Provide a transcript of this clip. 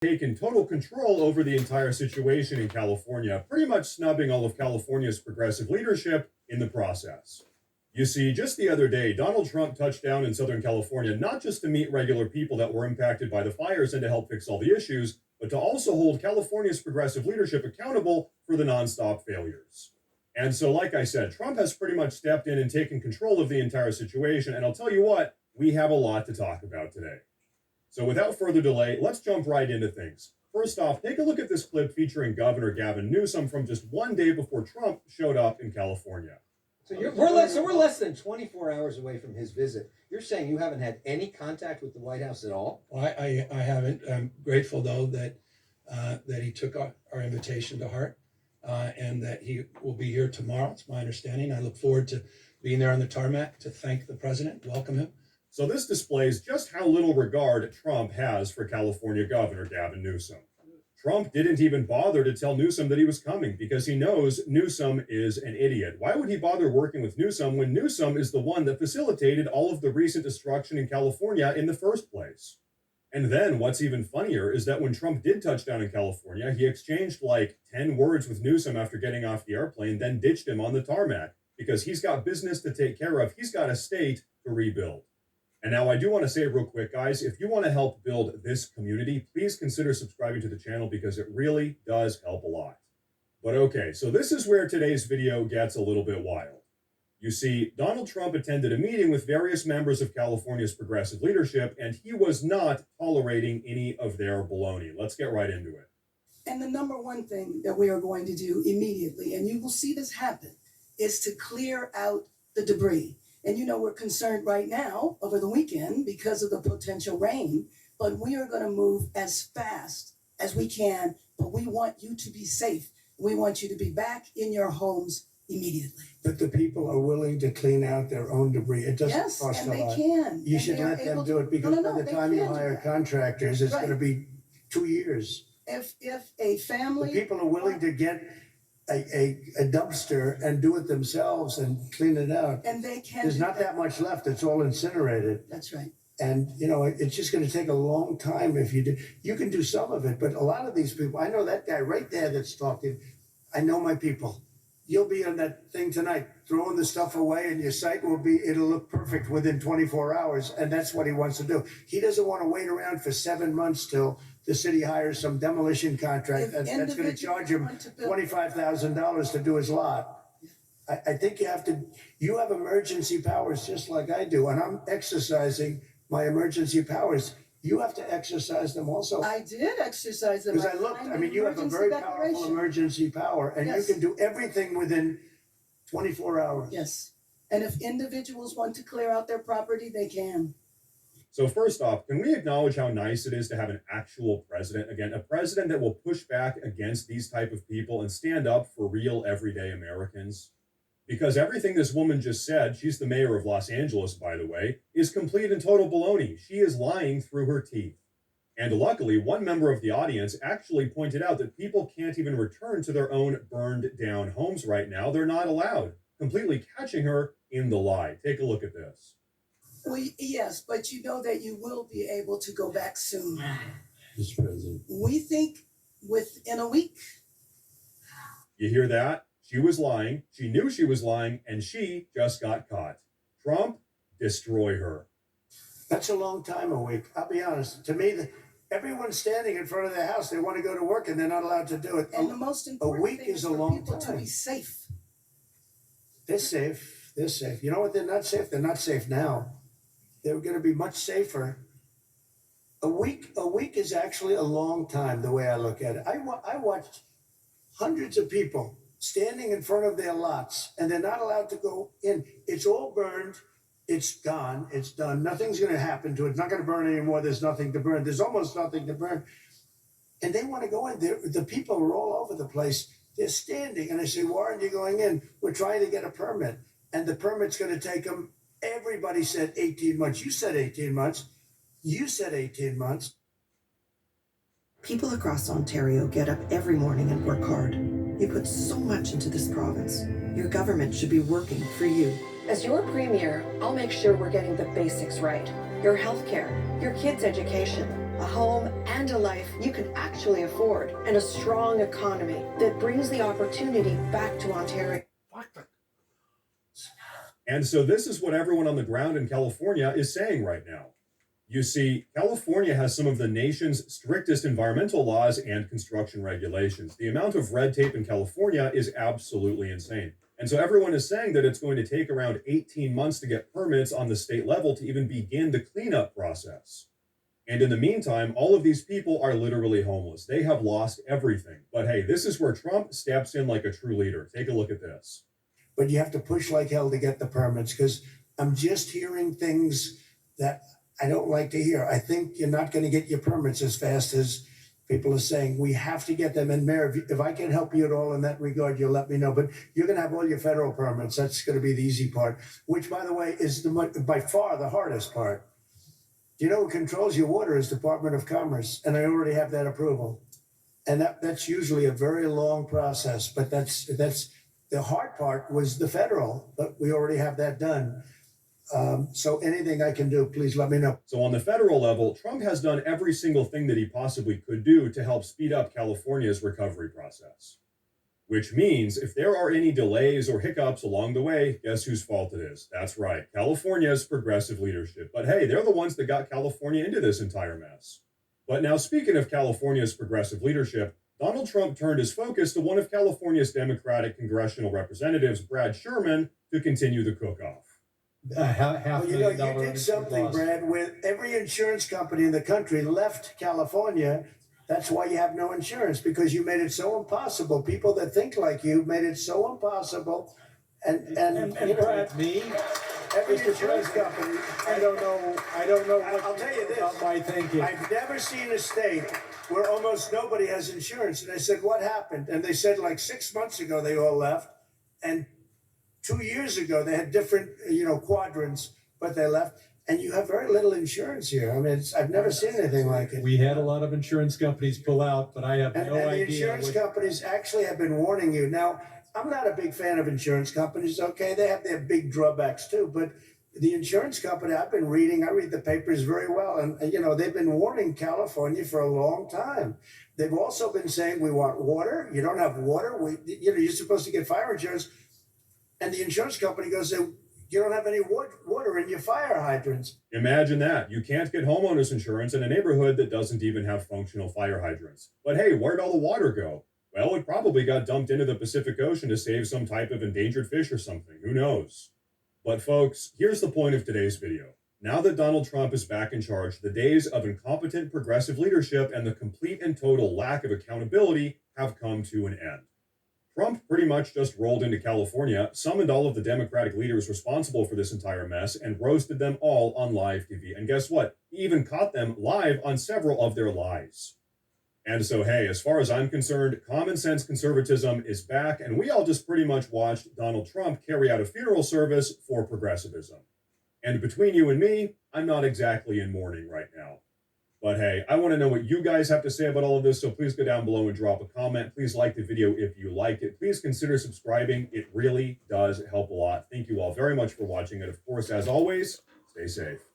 taken total control over the entire situation in California, pretty much snubbing all of California's progressive leadership in the process. You see, just the other day, Donald Trump touched down in Southern California not just to meet regular people that were impacted by the fires and to help fix all the issues, but to also hold California's progressive leadership accountable for the nonstop failures. And so, like I said, Trump has pretty much stepped in and taken control of the entire situation. And I'll tell you what, we have a lot to talk about today. So, without further delay, let's jump right into things. First off, take a look at this clip featuring Governor Gavin Newsom from just one day before Trump showed up in California. We're less than 24 hours away from his visit. You're saying you haven't had any contact with the White House at all? Well, I haven't. I'm grateful though that he took our invitation to heart and that he will be here tomorrow. It's my understanding. I look forward to being there on the tarmac to thank the president, welcome him. So this displays just how little regard Trump has for California Governor Gavin Newsom. Trump didn't even bother to tell Newsom that he was coming because he knows Newsom is an idiot. Why would he bother working with Newsom when Newsom is the one that facilitated all of the recent destruction in California in the first place? And then what's even funnier is that when Trump did touch down in California, he exchanged like 10 words with Newsom after getting off the airplane, then ditched him on the tarmac because he's got business to take care of. He's got a state to rebuild. And now I do want to say real quick, guys, if you want to help build this community, please consider subscribing to the channel because it really does help a lot. But okay, so this is where today's video gets a little bit wild. You see, Donald Trump attended a meeting with various members of California's progressive leadership, and he was not tolerating any of their baloney. Let's get right into it. And the number one thing that we are going to do immediately, and you will see this happen, is to clear out the debris. And we're concerned right now over the weekend because of the potential rain, but we are going to move as fast as we can. But we want you to be safe. We want you to be back in your homes immediately. But the people are willing to clean out their own debris. It doesn't cost a lot. Yes, and they can. You should let them do it because by the time you hire contractors, it's going to be 2 years. If a family... The people are willing to get a dumpster and do it themselves and clean it out. And they can. There's not that much left. It's all incinerated. That's right. And, it's just going to take a long time if you do. You can do some of it, but a lot of these people, I know that guy right there that's talking. I know my people. You'll be on that thing tonight, throwing the stuff away, and your site it'll look perfect within 24 hours. And that's what he wants to do. He doesn't want to wait around for 7 months till the city hires some demolition contract that's going to charge him $25,000 to do his lot. I think you have emergency powers just like I do, and I'm exercising my emergency powers. You have to exercise them also. I did exercise them. Because I looked, you have a very powerful emergency power, and you can do everything within 24 hours. Yes. And if individuals want to clear out their property, they can. So first off, can we acknowledge how nice it is to have an actual president? Again, a president that will push back against these type of people and stand up for real everyday Americans? Because everything this woman just said, she's the mayor of Los Angeles, by the way, is complete and total baloney. She is lying through her teeth. And luckily, one member of the audience actually pointed out that people can't even return to their own burned down homes right now. They're not allowed, completely catching her in the lie. Take a look at this. Well, yes, but you know that you will be able to go back soon. Mr. President. We think within a week. You hear that? She was lying. She knew she was lying, and she just got caught. Trump, destroy her. That's a long time a week. I'll be honest. To me, everyone's standing in front of their house. They want to go to work, and they're not allowed to do it. And the most important thing is for people to be safe. They're safe. They're safe. You know what? They're not safe. They're not safe now. They're going to be much safer. A week is actually a long time, the way I look at it. I watched hundreds of people standing in front of their lots, and they're not allowed to go in. It's all burned. It's gone. It's done. Nothing's going to happen to it. It's not going to burn anymore. There's nothing to burn. There's almost nothing to burn. And they want to go in. The people are all over the place. They're standing, and I say, why aren't you going in? We're trying to get a permit, and the permit's going to take them. Everybody said 18 months. You said 18 months. You said 18 months. People across Ontario get up every morning and work hard. You put so much into this province. Your government should be working for you. As your premier, I'll make sure we're getting the basics right. Your healthcare, your kids' education, a home, and a life you can actually afford, and a strong economy that brings the opportunity back to Ontario. And so this is what everyone on the ground in California is saying right now. You see, California has some of the nation's strictest environmental laws and construction regulations. The amount of red tape in California is absolutely insane. And so everyone is saying that it's going to take around 18 months to get permits on the state level to even begin the cleanup process. And in the meantime, all of these people are literally homeless. They have lost everything. But hey, this is where Trump steps in like a true leader. Take a look at this. But you have to push like hell to get the permits, because I'm just hearing things that I don't like to hear. I think you're not going to get your permits as fast as people are saying. We have to get them. And Mayor, if I can help you at all in that regard, you'll let me know. But you're going to have all your federal permits. That's going to be the easy part, which, by the way, is by far the hardest part. Do you know who controls your water is Department of Commerce, and I already have that approval. And that's usually a very long process, but that's the hard part was the federal, but we already have that done. So anything I can do, please let me know. So on the federal level, Trump has done every single thing that he possibly could do to help speed up California's recovery process. Which means if there are any delays or hiccups along the way, guess whose fault it is? That's right, California's progressive leadership. But hey, they're the ones that got California into this entire mess. But now, speaking of California's progressive leadership, Donald Trump turned his focus to one of California's Democratic congressional representatives, Brad Sherman, to continue the cook-off. Well, you did something, Brad, with every insurance company in the country left California. That's why you have no insurance, because you made it so impossible. People that think like you made it so impossible. And you know, Brad, me, every Mr. insurance President, company. I don't know what I'll tell you this. about my thinking. I've never seen a state where almost nobody has insurance. And I said, what happened? And they said like 6 months ago they all left, and 2 years ago they had different quadrants, but they left. And you have very little insurance here. I mean, I've never seen anything like it. We had a lot of insurance companies pull out, but I have no And the idea. insurance companies actually have been warning you. Now, I'm not a big fan of insurance companies. Okay, they have their big drawbacks too, but the insurance company I've been reading, I read the papers very well, and they've been warning California for a long time. They've also been saying, we want water. You don't have water. You're supposed to get fire insurance, and the insurance company goes, you don't have any water in your fire hydrants. Imagine that. You can't get homeowners insurance in a neighborhood that doesn't even have functional fire hydrants. But hey, where'd all the water go? Well, it probably got dumped into the Pacific Ocean to save some type of endangered fish or something. Who knows? But folks, here's the point of today's video. Now that Donald Trump is back in charge, the days of incompetent progressive leadership and the complete and total lack of accountability have come to an end. Trump pretty much just rolled into California, summoned all of the Democratic leaders responsible for this entire mess, and roasted them all on live TV. And guess what? He even caught them live on several of their lies. And so, hey, as far as I'm concerned, common sense conservatism is back, and we all just pretty much watched Donald Trump carry out a funeral service for progressivism. And between you and me, I'm not exactly in mourning right now. But hey, I want to know what you guys have to say about all of this, so please go down below and drop a comment. Please like the video if you liked it. Please consider subscribing. It really does help a lot. Thank you all very much for watching. And of course, as always, stay safe.